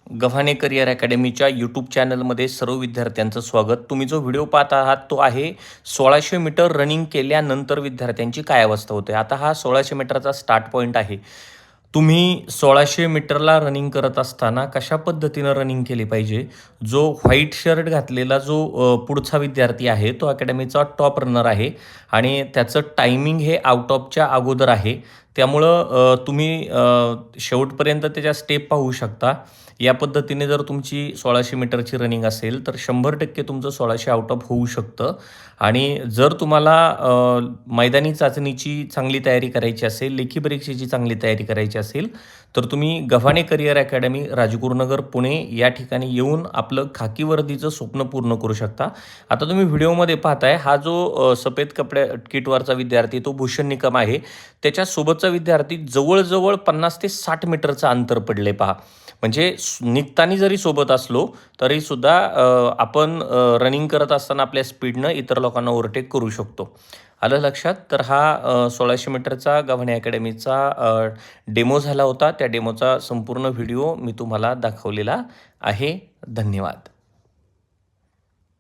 Gavhane career अकॅडमीच्या YouTube चॅनलमध्ये सर्व विद्यार्थ्यांचं स्वागत. तुम्ही जो व्हिडिओ पाहत आहात तो आहे 1600 मीटर रनिंग केल्यानंतर विद्यार्थ्यांची काय अवस्था होते. आता हा 1600 मीटरचा स्टार्ट पॉईंट आहे. तुम्ही 1600 मीटरला रनिंग करत असताना कशा पद्धतीनं रनिंग केली पाहिजे. जो व्हाईट शर्ट घातलेला जो पुढचा विद्यार्थी आहे तो अकॅडमीचा टॉप रनर आहे आणि त्याचं टायमिंग हे आउट ऑफच्या अगोदर आहे. त्यामुळं तुम्ही शेवटपर्यंत त्याच्या स्टेप पाहू शकता. या पद्धतीने जर तुमची 1600 मीटरची रनिंग असेल तर 100% तुमचं 1600 आउट ऑफ होऊ शकतं. आणि जर तुम्हाला मैदानी चाचणीची चांगली तयारी करायची असेल, लेखी परीक्षेची चांगली तयारी करायची असेल तर तुम्ही गव्हाणे करिअर अकॅडमी, राजगुरुनगर, पुणे या ठिकाणी येऊन आपलं खाकी वर्दीचं स्वप्न पूर्ण करू शकता. आता तुम्ही व्हिडिओमध्ये पाहताय हा जो सफेद कपड्या किटवरचा विद्यार्थी तो भूषण निकम आहे. त्याच्यासोबतचा विद्यार्थी जवळजवळ 50 ते 60 मीटरचं अंतर पडले पहा. म्हणजे निघताना जरी सोबत असलो तरीसुद्धा आपण रनिंग करत असताना आपल्या स्पीडनं इतर लोकांना ओव्हरटेक करू शकतो. आलं लक्षात? तर हा 1600 मीटरचा गव्हाणे अकॅडमीचा डेमो झाला होता. त्या डेमोचा संपूर्ण व्हिडिओ मी तुम्हाला दाखवलेला आहे. धन्यवाद.